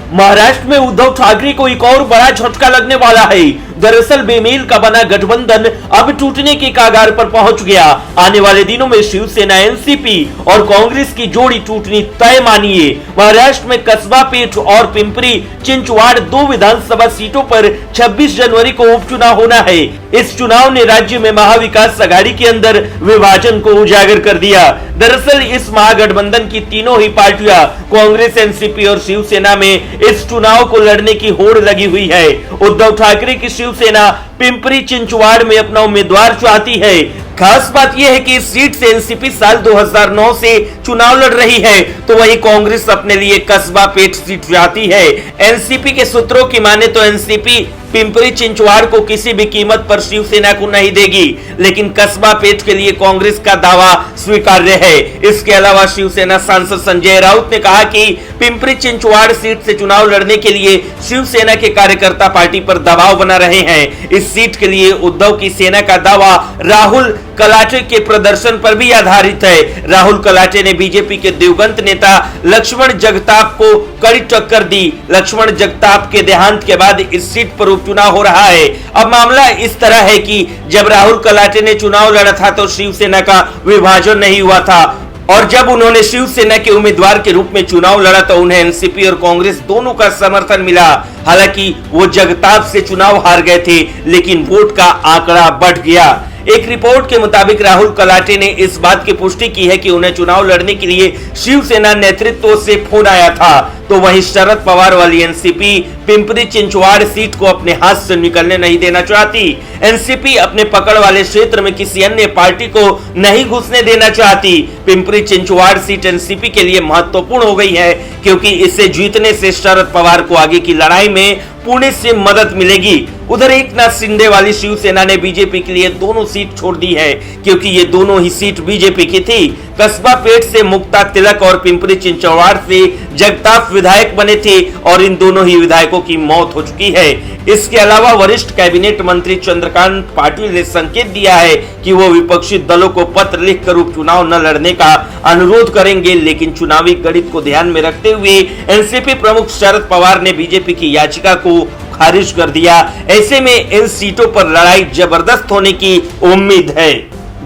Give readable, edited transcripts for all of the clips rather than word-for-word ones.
महाराष्ट्र में उद्धव ठाकरे को एक और बड़ा झटका लगने वाला है। दरअसल बेमेल का बना गठबंधन अब टूटने के कगार पर पहुंच गया। आने वाले दिनों में शिवसेना, एनसीपी और कांग्रेस की जोड़ी टूटनी तय मानिए। महाराष्ट्र में कस्बा पेठ और पिंपरी चिंचवाड़ 2 विधानसभा सीटों पर 26 जनवरी को उपचुनाव होना है। इस चुनाव ने राज्य में महाविकास आघाड़ी के अंदर विभाजन को उजागर कर दिया। दरअसल इस महागठबंधन की तीनों ही पार्टियां कांग्रेस, एनसीपी और शिवसेना में इस चुनाव को लड़ने की होड़ लगी हुई है। उद्धव ठाकरे की शिवसेना पिंपरी चिंचवाड़ में अपना उम्मीदवार चाहती है। खास बात यह है कि इस सीट से एनसीपी साल 2009 से चुनाव लड़ रही है, तो वही कांग्रेस अपने लिए कस्बा पेठ सीट चाहती है। एनसीपी के सूत्रों की माने तो एनसीपी पिंपरी चिंचवाड़ को किसी भी कीमत पर शिवसेना को नहीं देगी, लेकिन कस्बा पेठ के लिए कांग्रेस का दावा स्वीकार्य है। इसके अलावा शिवसेना सांसद संजय राउत ने कहा कि पिंपरी चिंचवाड़ सीट से चुनाव लड़ने के लिए शिवसेना के कार्यकर्ता पार्टी पर दबाव बना रहे हैं। इस सीट के लिए उद्धव की सेना का दावा राहुल कलाटे के प्रदर्शन पर भी आधारित है। राहुल कलाटे ने बीजेपी के दिवंगत नेता लक्ष्मण जगताप को कड़ी टक्कर दी। लक्ष्मण जगताप के देहांत के बाद इस सीट पर उपचुनाव हो रहा है। अब मामला इस तरह है कि जब राहुल कलाटे ने चुनाव लड़ा था तो शिवसेना का विभाजन नहीं हुआ था, और जब उन्होंने शिवसेना के उम्मीदवार के रूप में चुनाव लड़ा तो उन्हें एनसीपी और कांग्रेस दोनों का समर्थन मिला। हालांकि वो जगताप से चुनाव हार गए थे, लेकिन वोट का आंकड़ा बढ़ गया। एक रिपोर्ट के मुताबिक राहुल कलाटे ने इस बात की पुष्टि की है कि उन्हें चुनाव लड़ने के लिए शिवसेना नेतृत्व से फोन आया था, तो वहीं शरद पवार वाली एनसीपी पिंपरी चिंचवाड़ सीट को अपने हाथ से निकलने नहीं देना चाहती। एनसीपी अपने पकड़ वाले क्षेत्र में किसी अन्य पार्टी को नहीं घुसने देना चाहती। पिंपरी चिंचवाड़ सीट एनसीपी के लिए महत्वपूर्ण हो गई है, क्योंकि इसे जीतने से शरद पवार को आगे की लड़ाई में पुणे से मदद मिलेगी। उधर एकनाथ शिंदे वाली शिवसेना ने बीजेपी के लिए दोनों सीट छोड़ दी है, क्योंकि ये दोनों ही सीट बीजेपी की थी। कस्बा पेठ से मुक्ता तिलक और पिंपरी चिंचवाड़ से जगताप विधायक बने थे, और इन दोनों ही विधायकों की मौत हो चुकी है। इसके अलावा वरिष्ठ कैबिनेट मंत्री चंद्रकांत पाटिल ने संकेत दिया है कि वो विपक्षी दलों को पत्र लिखकर उपचुनाव न लड़ने का अनुरोध करेंगे, लेकिन चुनावी गणित को ध्यान में रखते हुए एनसीपी प्रमुख शरद पवार ने बीजेपी की याचिका को खारिज कर दिया। ऐसे में इन सीटों पर लड़ाई जबरदस्त होने की उम्मीद है।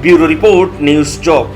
ब्यूरो रिपोर्ट, न्यूज़ चौक।